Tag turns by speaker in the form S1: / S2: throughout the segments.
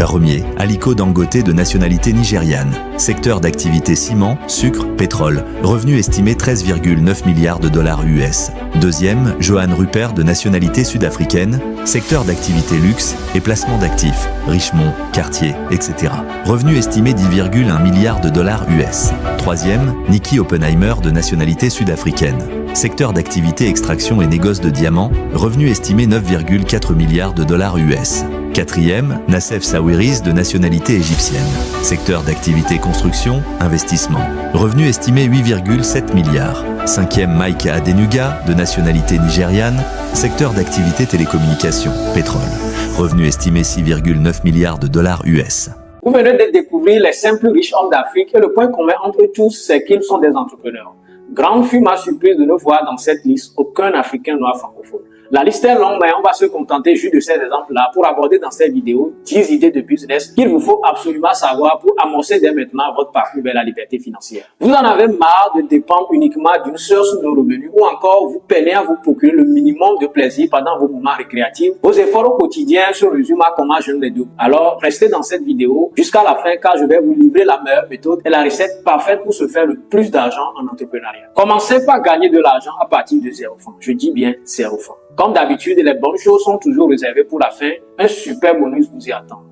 S1: Premier, Aliko Dangote de nationalité nigériane. Secteur d'activité ciment, sucre, pétrole. Revenu estimé 13,9 milliards de dollars US. Deuxième, Johan Rupert de nationalité sud-africaine. Secteur d'activité luxe et placement d'actifs. Richemont, Cartier, etc. Revenu estimé 10,1 milliards de dollars US. Troisième, Nikki Oppenheimer de nationalité sud-africaine. Secteur d'activité extraction et négoce de diamants. Revenu estimé 9,4 milliards de dollars US. Quatrième, Nassef Sawiris de nationalité égyptienne. Secteur d'activité construction, investissement. Revenu estimé 8,7 milliards. Cinquième, Mike Adenuga de nationalité nigériane. Secteur d'activité télécommunications, pétrole. Revenu estimé 6,9 milliards de dollars US.
S2: Vous venez de découvrir les 5 plus riches hommes d'Afrique et le point commun entre tous, c'est qu'ils sont des entrepreneurs. Grande fut ma surprise de ne voir dans cette liste aucun Africain noir francophone. La liste est longue, mais on va se contenter juste de ces exemples-là pour aborder dans cette vidéo 10 idées de business qu'il vous faut absolument savoir pour amorcer dès maintenant votre parcours vers la liberté financière. Vous en avez marre de dépendre uniquement d'une seule source de revenus ou encore vous peinez à vous procurer le minimum de plaisir pendant vos moments récréatifs. Vos efforts au quotidien se résument à comment jeûner les deux. Alors, restez dans cette vidéo jusqu'à la fin car je vais vous livrer la meilleure méthode et la recette parfaite pour se faire le plus d'argent en entrepreneuriat. Commencez par gagner de l'argent à partir de 0 francs. Je dis bien 0 francs. Comme d'habitude, les bonnes choses sont toujours réservées pour la fin. Un super bonus vous y attend.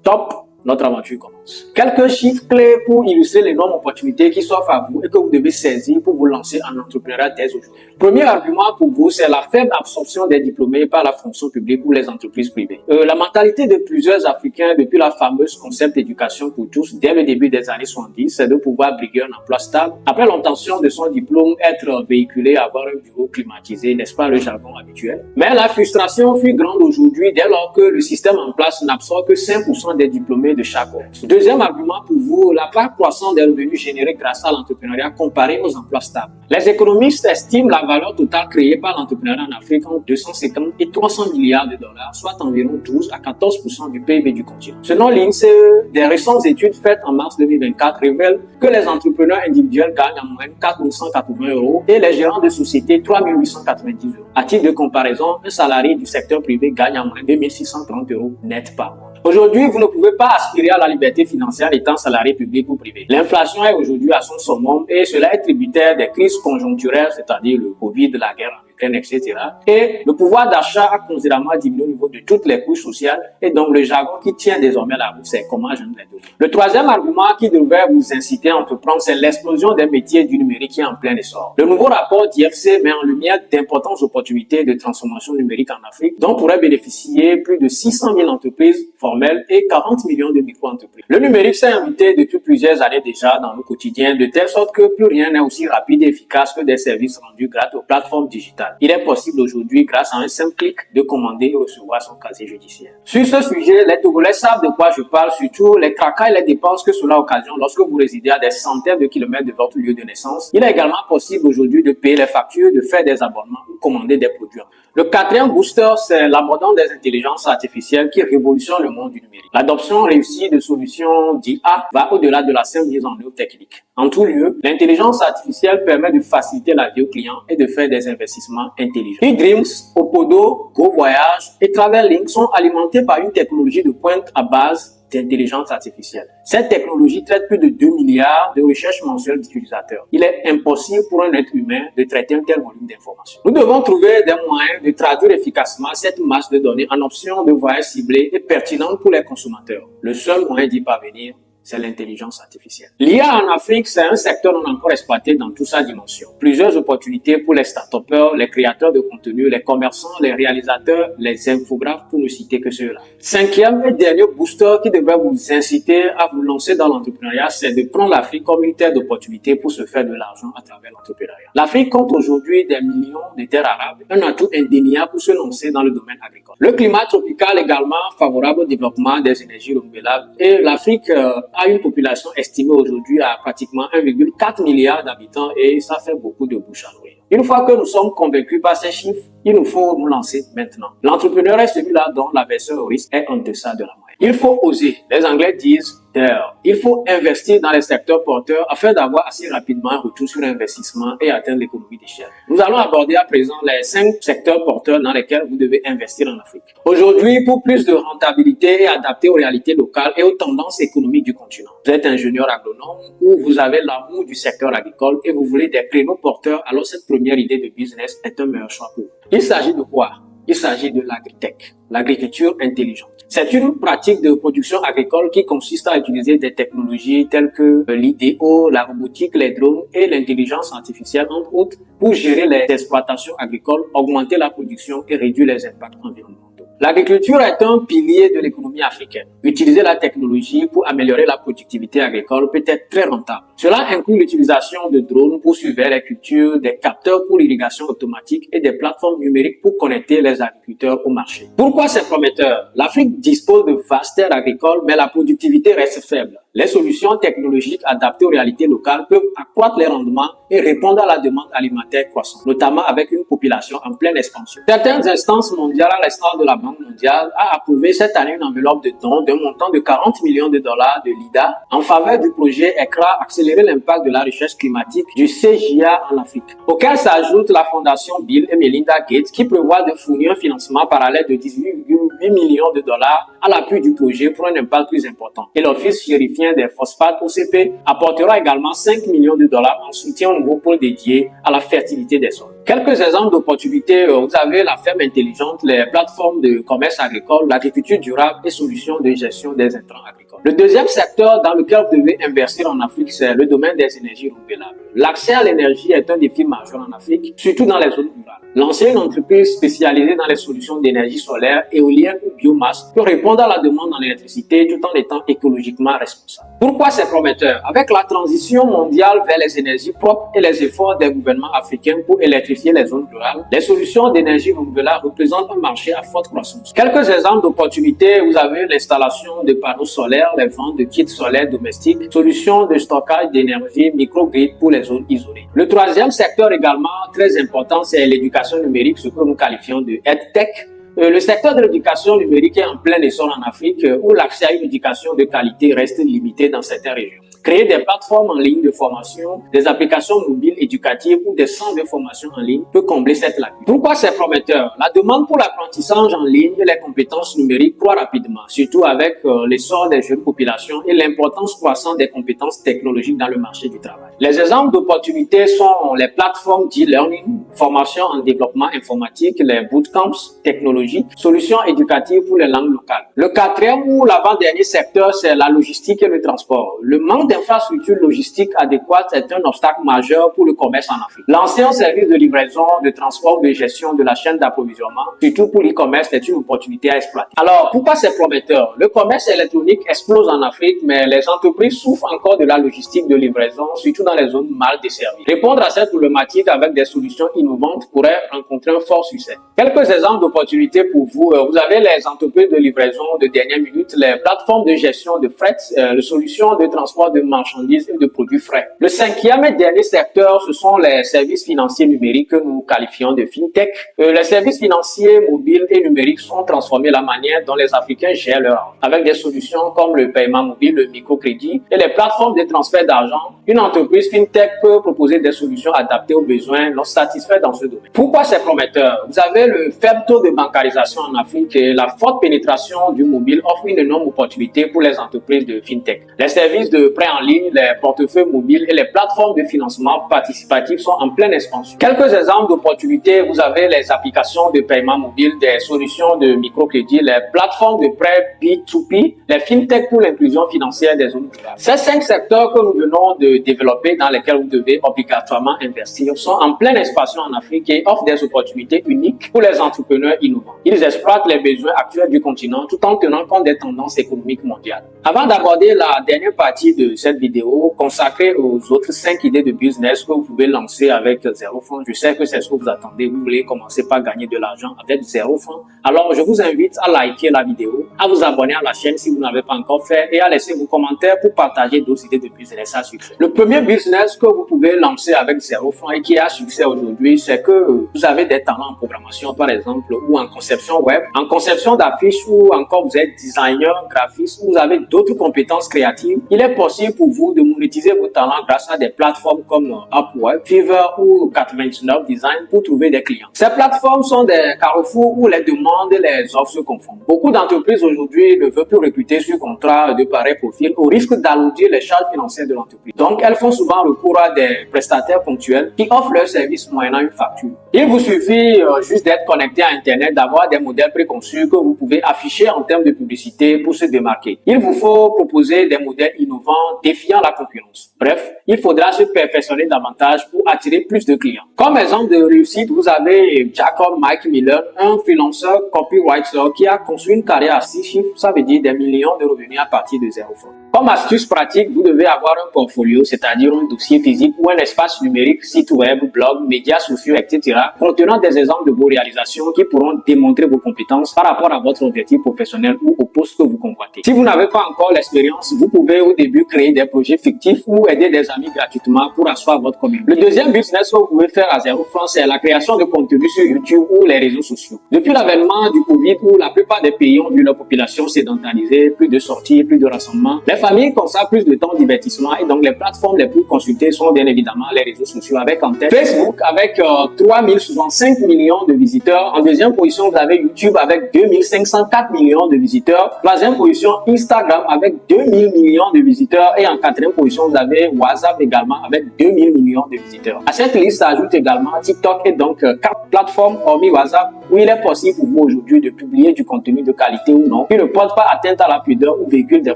S2: Top, notre aventure commence. Quelques chiffres clés pour illustrer l'énorme opportunité qui s'offre à vous et que vous devez saisir pour vous lancer en entrepreneuriat dès aujourd'hui. Premier argument pour vous, c'est la faible absorption des diplômés par la fonction publique ou les entreprises privées. La mentalité de plusieurs Africains depuis la fameuse concept d'éducation pour tous dès le début des années 70, c'est de pouvoir briguer un emploi stable. Après l'obtention de son diplôme, être véhiculé, avoir un bureau climatisé, n'est-ce pas le jargon habituel? Mais la frustration fut grande aujourd'hui dès lors que le système en place n'absorbe que 5% des diplômés de chaque ordre. Deuxième argument pour vous, la part croissante des revenus générés grâce à l'entrepreneuriat comparé aux emplois stables. Les économistes estiment la valeur totale créée par l'entrepreneuriat en Afrique entre 250 et 300 milliards de dollars, soit environ 12 à 14% du PIB du continent. Selon l'INSEE, des récentes études faites en mars 2024 révèlent que les entrepreneurs individuels gagnent en moyenne 4 180 € et les gérants de sociétés 3 890 €. À titre de comparaison, un salarié du secteur privé gagne en moyenne 2 630 € net par mois. Aujourd'hui, vous ne pouvez pas aspirer à la liberté financière étant salarié public ou privé. L'inflation est aujourd'hui à son summum et cela est tributaire des crises conjoncturelles, c'est-à-dire le Covid, la guerre en Ukraine, etc. Et le pouvoir d'achat a considérablement diminué au niveau de toutes les couches sociales et donc le jargon qui tient désormais la route, c'est comment je ne les donne. Le troisième argument qui devrait vous inciter à entreprendre, c'est l'explosion des métiers du numérique qui est en plein essor. Le nouveau rapport d'IFC met en lumière d'importantes opportunités de transformation numérique en Afrique dont pourraient bénéficier plus de 600 000 entreprises formelles et 40 millions de micro-entreprises. Le numérique s'est invité depuis plusieurs années déjà dans le quotidien de telle sorte que plus rien n'est aussi rapide et efficace que des services rendus grâce aux plateformes digitales. Il est possible aujourd'hui, grâce à un simple clic, de commander et recevoir son casier judiciaire. Sur ce sujet, les Togolais savent de quoi je parle, surtout les tracas et les dépenses que cela occasionne lorsque vous résidez à des centaines de kilomètres de votre lieu de naissance. Il est également possible aujourd'hui de payer les factures, de faire des abonnements ou commander des produits. Le quatrième booster, c'est l'abondance des intelligences artificielles qui révolutionne le monde du numérique. L'adoption réussie de solutions d'IA va au-delà de la simple mise en œuvre technique. En tout lieu, l'intelligence artificielle permet de faciliter la vie aux clients et de faire des investissements intelligents. eDreams, Opodo, GoVoyage et TravelLink sont alimentés par une technologie de pointe à base d'intelligence artificielle. Cette technologie traite plus de 2 milliards de recherches mensuelles d'utilisateurs. Il est impossible pour un être humain de traiter un tel volume d'informations. Nous devons trouver des moyens de traduire efficacement cette masse de données en options de voyage ciblées et pertinentes pour les consommateurs. Le seul moyen d'y parvenir, c'est l'intelligence artificielle. L'IA en Afrique, c'est un secteur non encore exploité dans toute sa dimension. Plusieurs opportunités pour les start-upers, les créateurs de contenu, les commerçants, les réalisateurs, les infographes, pour ne citer que ceux-là. Cinquième et dernier booster qui devrait vous inciter à vous lancer dans l'entrepreneuriat, c'est de prendre l'Afrique comme une terre d'opportunités pour se faire de l'argent à travers l'entrepreneuriat. L'Afrique compte aujourd'hui des millions de terres arables, un atout indéniable pour se lancer dans le domaine agricole. Le climat tropical également favorable au développement des énergies renouvelables et l'Afrique a une population estimée aujourd'hui à pratiquement 1,4 milliard d'habitants et ça fait beaucoup de bouche à nourrir. Une fois que nous sommes convaincus par ces chiffres, il nous faut nous lancer maintenant. L'entrepreneur est celui-là dont l'aversion au risque est en deçà de la moyenne. Il faut oser. Les Anglais disent déficitaire. Il faut investir dans les secteurs porteurs afin d'avoir assez rapidement un retour sur investissement et atteindre l'économie d'échelle. Nous allons aborder à présent les 5 secteurs porteurs dans lesquels vous devez investir en Afrique. Aujourd'hui, pour plus de rentabilité et adapter aux réalités locales et aux tendances économiques du continent, vous êtes ingénieur agronome ou vous avez l'amour du secteur agricole et vous voulez des créneaux porteurs, alors cette première idée de business est un meilleur choix pour vous. Il s'agit de quoi? Il s'agit de l'agritech, l'agriculture intelligente. C'est une pratique de production agricole qui consiste à utiliser des technologies telles que l'IDO, la robotique, les drones et l'intelligence artificielle, entre autres, pour gérer les exploitations agricoles, augmenter la production et réduire les impacts environnementaux. L'agriculture est un pilier de l'économie africaine. Utiliser la technologie pour améliorer la productivité agricole peut être très rentable. Cela inclut l'utilisation de drones pour suivre les cultures, des capteurs pour l'irrigation automatique et des plateformes numériques pour connecter les agriculteurs au marché. Pourquoi c'est prometteur? L'Afrique dispose de vastes terres agricoles, mais la productivité reste faible. Les solutions technologiques adaptées aux réalités locales peuvent accroître les rendements et répondre à la demande alimentaire croissante, notamment avec une population en pleine expansion. Certaines instances mondiales, à l'instar de la Banque mondiale, a approuvé cette année une enveloppe de dons d'un montant de 40 millions de dollars de l'IDA en faveur du projet ECRA, accélérer l'impact de la recherche climatique du CJA en Afrique, auquel s'ajoute la fondation Bill et Melinda Gates qui prévoit de fournir un financement parallèle de 18,8 millions de dollars à l'appui du projet pour un impact plus important. Et l'Office chérifien des phosphates OCP apportera également 5 millions de dollars en soutien au nouveau pôle dédié à la fertilité des sols. Quelques exemples d'opportunités, vous avez la ferme intelligente, les plateformes de commerce agricole, l'agriculture durable et solutions de gestion des intrants agricoles. Le deuxième secteur dans lequel vous devez investir en Afrique, c'est le domaine des énergies renouvelables. L'accès à l'énergie est un défi majeur en Afrique, surtout dans les zones rurales. Lancer une entreprise spécialisée dans les solutions d'énergie solaire, éolienne ou biomasse peut répondre à la demande en électricité tout en étant écologiquement responsable. Pourquoi c'est prometteur? Avec la transition mondiale vers les énergies propres et les efforts des gouvernements africains pour électrifier les zones rurales, les solutions d'énergie renouvelable représentent un marché à forte croissance. Quelques exemples d'opportunités, vous avez l'installation de panneaux solaires, les ventes de kits solaires domestiques, solutions de stockage d'énergie, microgrid pour les zones isolées. Le troisième secteur également très important, c'est l'éducation numérique, ce que nous qualifions de EdTech. Le secteur de l'éducation numérique est en plein essor en Afrique où l'accès à une éducation de qualité reste limité dans certaines régions. Créer des plateformes en ligne de formation, des applications mobiles éducatives ou des centres de formation en ligne peut combler cette lacune. Pourquoi c'est prometteur? La demande pour l'apprentissage en ligne et les compétences numériques croît rapidement, surtout avec l'essor des jeunes populations et l'importance croissante des compétences technologiques dans le marché du travail. Les exemples d'opportunités sont les plateformes d'e-learning, formation en développement informatique, les bootcamps technologiques, solutions éducatives pour les langues locales. Le quatrième ou l'avant-dernier secteur, c'est la logistique et le transport. Le manque d'infrastructures logistiques adéquates est un obstacle majeur pour le commerce en Afrique. Lancer un service de livraison, de transport, de gestion de la chaîne d'approvisionnement, surtout pour l'e-commerce, est une opportunité à exploiter. Alors, pourquoi c'est prometteur? Le commerce électronique explose en Afrique, mais les entreprises souffrent encore de la logistique de livraison, surtout dans les zones mal desservies. Répondre à cette problématique avec des solutions innovantes pourrait rencontrer un fort succès. Quelques exemples d'opportunités pour vous. Vous avez les entreprises de livraison de dernière minute, les plateformes de gestion de fret, les solutions de transport de marchandises et de produits frais. Le cinquième et dernier secteur, ce sont les services financiers numériques que nous qualifions de fintech. Les services financiers mobiles et numériques sont transformés la manière dont les Africains gèrent leur argent. Avec des solutions comme le paiement mobile, le microcrédit et les plateformes de transfert d'argent, une entreprise fintech peut proposer des solutions adaptées aux besoins non satisfaits dans ce domaine. Pourquoi c'est prometteur? Vous avez le faible taux de bancarisation en Afrique et la forte pénétration du mobile offre une énorme opportunité pour les entreprises de fintech. Les services de prêt en ligne, les portefeuilles mobiles et les plateformes de financement participatif sont en pleine expansion. Quelques exemples d'opportunités, vous avez les applications de paiement mobile, des solutions de microcrédit, les plateformes de prêt B2B, les fintech pour l'inclusion financière des zones rurales. Ces 5 secteurs que nous venons de développer, dans lesquels vous devez obligatoirement investir, sont en pleine expansion en Afrique et offrent des opportunités uniques pour les entrepreneurs innovants. Ils exploitent les besoins actuels du continent tout en tenant compte des tendances économiques mondiales. Avant d'aborder la dernière partie de cette vidéo consacrée aux autres 5 idées de business que vous pouvez lancer avec 0 francs, je sais que c'est ce que vous attendez. Vous voulez commencer par gagner de l'argent avec 0 francs. Alors, je vous invite à liker la vidéo, à vous abonner à la chaîne si vous n'avez pas encore fait et à laisser vos commentaires pour partager d'autres idées de business à succès. Le premier business que vous pouvez lancer avec 0 francs et qui a succès aujourd'hui, c'est que vous avez des talents en programmation, par exemple, ou en conception web, en conception d'affiches ou encore vous êtes designer, graphiste, vous avez d'autres compétences créatives, il est possible pour vous de monétiser vos talents grâce à des plateformes comme Upwork, Fiverr ou 99 Design pour trouver des clients. Ces plateformes sont des carrefours où les demandes et les offres se confondent. Beaucoup d'entreprises aujourd'hui ne veulent plus recruter sur contrat de pareil profil au risque d'alourdir les charges financières de l'entreprise. Donc, elles font souvent recours à des prestataires ponctuels qui offrent leurs services moyennant une facture. Il vous suffit juste d'être connecté à Internet, d'avoir des modèles préconçus que vous pouvez afficher en termes de publicité pour se démarquer. Il vous faut proposer des modèles innovants défiant la concurrence. Bref, il faudra se perfectionner davantage pour attirer plus de clients. Comme exemple de réussite, vous avez Jacob Mike Miller, un freelancer copywriter qui a construit une carrière à 6 chiffres, ça veut dire des millions de revenus à partir de 0 francs. Comme astuce pratique, vous devez avoir un portfolio, c'est-à-dire un dossier physique ou un espace numérique, site web, blog, médias sociaux, etc., contenant des exemples de vos réalisations qui pourront démontrer vos compétences par rapport à votre objectif professionnel ou au poste que vous convoitez. Si vous n'avez pas encore l'expérience, vous pouvez au début créer des projets fictifs ou aider des amis gratuitement pour asseoir votre communauté. Le deuxième business que vous pouvez faire à 0 francs, c'est la création de contenu sur YouTube ou les réseaux sociaux. Depuis l'avènement du Covid, où la plupart des pays ont vu leur population sédentarisée, plus de sorties, plus de rassemblements, les familles consacrent plus de temps au divertissement et donc les plateformes les plus consultées sont bien évidemment les réseaux sociaux avec en tête Facebook avec 3065 millions de visiteurs. En deuxième position, vous avez YouTube avec 2504 millions de visiteurs. Troisième position, Instagram avec 2000 millions de visiteurs. Et en quatrième position, vous avez WhatsApp également avec 2000 millions de visiteurs. À cette liste s'ajoute également TikTok et donc 4 plateformes hormis WhatsApp où il est possible pour vous aujourd'hui de publier du contenu de qualité ou non qui ne porte pas atteinte à la pudeur ou véhicule des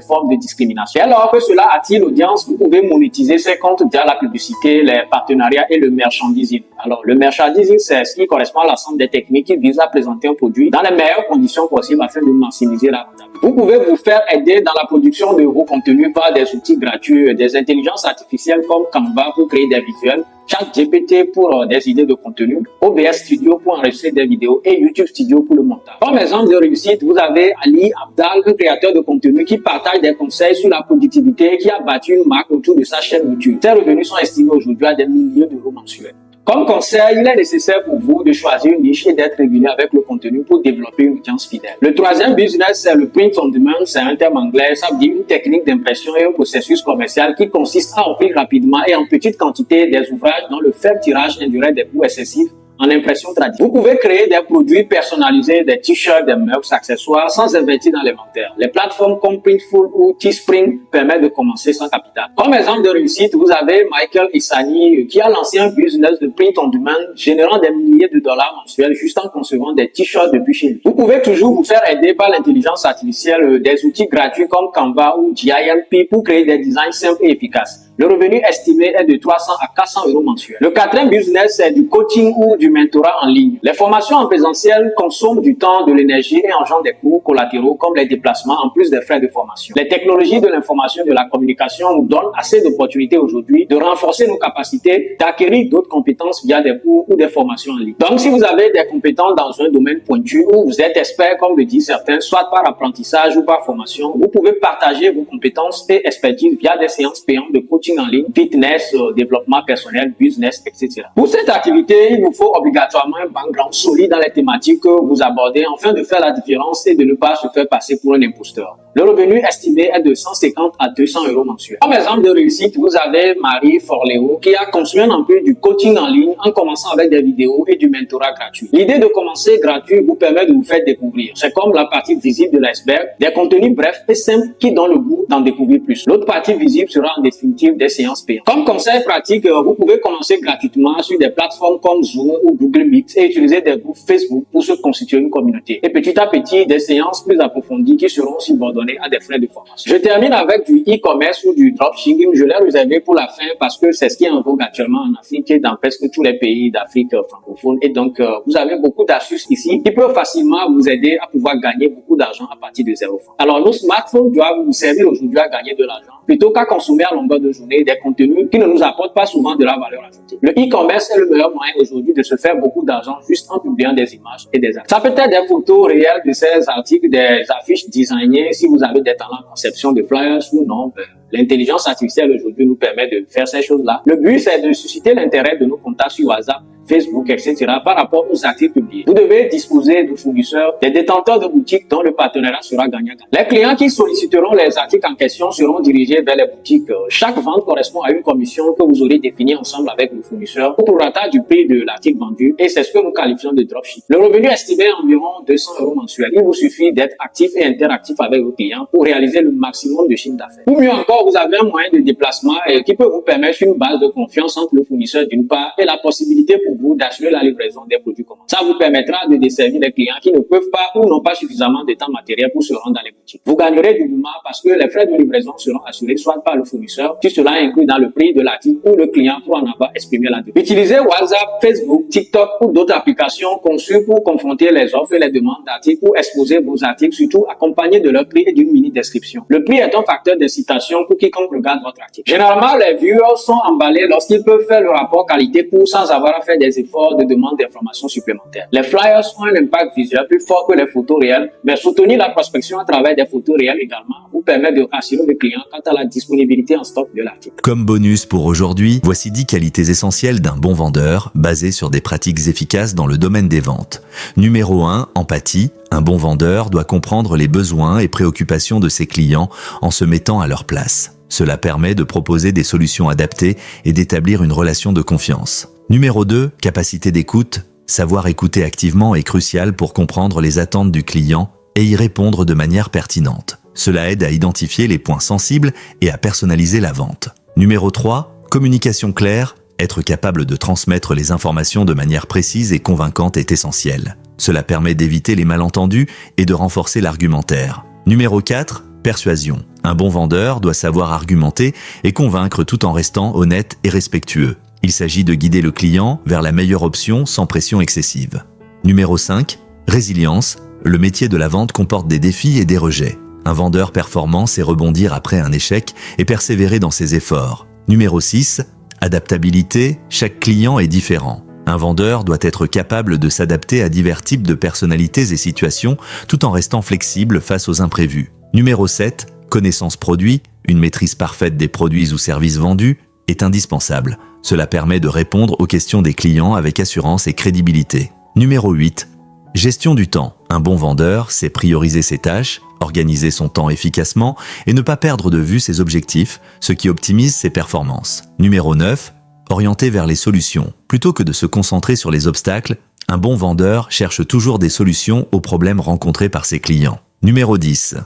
S2: formes de discrimination. Et alors que cela attire l'audience, vous pouvez monétiser ces comptes via la publicité, les partenariats et le merchandising. Alors, le merchandising, c'est ce qui correspond à l'ensemble des techniques qui visent à présenter un produit dans les meilleures conditions possibles afin de maximiser la rentabilité. Vous pouvez vous faire aider dans la production de vos contenus par des outils gratuits, des intelligences artificielles comme Canva pour créer des visuels, ChatGPT pour des idées de contenu, OBS Studio pour enregistrer des vidéos et YouTube Studio pour le montage. Comme exemple de réussite, vous avez Ali Abdal, un créateur de contenu qui partage des conseils sur la productivité et qui a bâti une marque autour de sa chaîne YouTube. Ses revenus sont estimés aujourd'hui à des milliers d'euros mensuels. Comme conseil, il est nécessaire pour vous de choisir une niche et d'être régulier avec le contenu pour développer une audience fidèle. Le troisième business, c'est le print on demand, c'est un terme anglais, ça veut dire une technique d'impression et un processus commercial qui consiste à offrir rapidement et en petite quantité des ouvrages dont le faible tirage induirait des coûts excessifs en impression traditionnelle. Vous pouvez créer des produits personnalisés, des t-shirts, des mugs, accessoires sans investir dans l'inventaire. Les plateformes comme Printful ou Teespring permettent de commencer sans capital. Comme exemple de réussite, vous avez Michael Isani qui a lancé un business de print on demand générant des milliers de dollars mensuels juste en concevant des t-shirts depuis chez lui. Vous pouvez toujours vous faire aider par l'intelligence artificielle, des outils gratuits comme Canva ou GIMP pour créer des designs simples et efficaces. Le revenu estimé est de 300 à 400 euros mensuels. Le quatrième business, c'est du coaching ou du mentorat en ligne. Les formations en présentiel consomment du temps, de l'énergie et engendrent des coûts collatéraux comme les déplacements en plus des frais de formation. Les technologies de l'information et de la communication nous donnent assez d'opportunités aujourd'hui de renforcer nos capacités, d'acquérir d'autres compétences via des cours ou des formations en ligne. Donc, si vous avez des compétences dans un domaine pointu où vous êtes expert, comme le disent certains, soit par apprentissage ou par formation, vous pouvez partager vos compétences et expertise via des séances payantes de coaching en ligne, fitness, développement personnel, business, etc. Pour cette activité, il vous faut obligatoirement un background solide dans les thématiques que vous abordez afin de faire la différence et de ne pas se faire passer pour un imposteur. Le revenu estimé est de 150 à 200 euros mensuels. Comme exemple de réussite, vous avez Marie Forléo qui a construit un empire du coaching en ligne en commençant avec des vidéos et du mentorat gratuit. L'idée de commencer gratuit vous permet de vous faire découvrir. C'est comme la partie visible de l'iceberg, des contenus brefs et simples qui donnent le goût d'en découvrir plus. L'autre partie visible sera en définitive des séances payantes. Comme conseil pratique, vous pouvez commencer gratuitement sur des plateformes comme Zoom ou Google Meet et utiliser des groupes Facebook pour se constituer une communauté. Et petit à petit, des séances plus approfondies qui seront subordonnées à des frais de formation. Je termine avec du e-commerce ou du dropshipping. Je l'ai réservé pour la fin parce que c'est ce qui est en vogue actuellement en Afrique et dans presque tous les pays d'Afrique francophone. Et donc, vous avez beaucoup d'astuces ici qui peuvent facilement vous aider à pouvoir gagner beaucoup d'argent à partir de 0 francs. Alors, nos smartphones doivent vous servir aujourd'hui à gagner de l'argent plutôt qu'à consommer à longueur de journée des contenus qui ne nous apportent pas souvent de la valeur ajoutée. Le e-commerce est le meilleur moyen aujourd'hui de se faire beaucoup d'argent juste en publiant des images et des articles. Ça peut être des photos réelles de ces articles, des affiches designées si vous avez des talents en conception de flyers ou non. L'intelligence artificielle aujourd'hui nous permet de faire ces choses-là. Le but, c'est de susciter l'intérêt de nos contacts sur WhatsApp, Facebook, etc. par rapport aux articles publiés. Vous devez disposer de fournisseurs, des détenteurs de boutiques dont le partenariat sera gagnant-gagnant. Les clients qui solliciteront les articles en question seront dirigés vers les boutiques. Chaque vente correspond à une commission que vous aurez définie ensemble avec le fournisseur au prorata du prix de l'article vendu et c'est ce que nous qualifions de dropship. Le revenu estimé à environ 200 € mensuels. Il vous suffit d'être actif et interactif avec vos clients pour réaliser le maximum de chiffre d'affaires. Ou mieux encore, vous avez un moyen de déplacement qui peut vous permettre une base de confiance entre le fournisseur d'une part et la possibilité pour vous d'assurer la livraison des produits commandés. Ça vous permettra de desservir les clients qui ne peuvent pas ou n'ont pas suffisamment de temps matériel pour se rendre dans les boutiques. Vous gagnerez doublement parce que les frais de livraison seront assurés soit par le fournisseur, si cela est inclus dans le prix de l'article ou le client pour en avoir exprimé la demande. Utilisez WhatsApp, Facebook, TikTok ou d'autres applications conçues pour confronter les offres et les demandes d'articles ou exposer vos articles, surtout accompagnés de leur prix et d'une mini description. Le prix est un facteur d'incitation pour quiconque regarde votre article. Généralement, les viewers sont emballés lorsqu'ils peuvent faire le rapport qualité-coût sans avoir à faire des efforts de demande d'informations supplémentaires. Les flyers ont un impact visuel plus fort que les photos réelles, mais soutenir la prospection à travers des photos réelles également vous permet de rassurer le client quant à la disponibilité en stock de l'article.
S1: Comme bonus pour aujourd'hui, voici 10 qualités essentielles d'un bon vendeur basées sur des pratiques efficaces dans le domaine des ventes. Numéro 1, empathie. Un bon vendeur doit comprendre les besoins et préoccupations de ses clients en se mettant à leur place. Cela permet de proposer des solutions adaptées et d'établir une relation de confiance. Numéro 2, capacité d'écoute. Savoir écouter activement est crucial pour comprendre les attentes du client et y répondre de manière pertinente. Cela aide à identifier les points sensibles et à personnaliser la vente. Numéro 3, communication claire. Être capable de transmettre les informations de manière précise et convaincante est essentiel. Cela permet d'éviter les malentendus et de renforcer l'argumentaire. Numéro 4, persuasion. Un bon vendeur doit savoir argumenter et convaincre tout en restant honnête et respectueux. Il s'agit de guider le client vers la meilleure option sans pression excessive. Numéro 5, résilience. Le métier de la vente comporte des défis et des rejets. Un vendeur performant sait rebondir après un échec et persévérer dans ses efforts. Numéro 6, adaptabilité. Chaque client est différent. Un vendeur doit être capable de s'adapter à divers types de personnalités et situations tout en restant flexible face aux imprévus. Numéro 7, connaissance produit. Une maîtrise parfaite des produits ou services vendus est indispensable. Cela permet de répondre aux questions des clients avec assurance et crédibilité. Numéro 8, gestion du temps. Un bon vendeur sait prioriser ses tâches, organiser son temps efficacement et ne pas perdre de vue ses objectifs, ce qui optimise ses performances. Numéro 9, orienter vers les solutions. Plutôt que de se concentrer sur les obstacles, un bon vendeur cherche toujours des solutions aux problèmes rencontrés par ses clients. Numéro 10,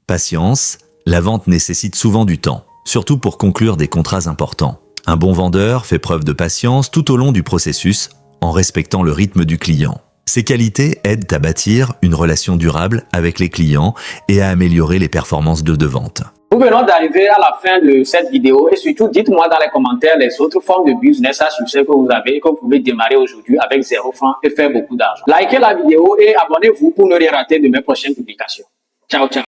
S1: patience. La vente nécessite souvent du temps, surtout pour conclure des contrats importants. Un bon vendeur fait preuve de patience tout au long du processus, en respectant le rythme du client. Ces qualités aident à bâtir une relation durable avec les clients et à améliorer les performances de vente.
S2: Nous venons d'arriver à la fin de cette vidéo et surtout dites-moi dans les commentaires les autres formes de business à succès que vous avez et que vous pouvez démarrer aujourd'hui avec 0 francs et faire beaucoup d'argent. Likez la vidéo et abonnez-vous pour ne rien rater de mes prochaines publications. Ciao, ciao.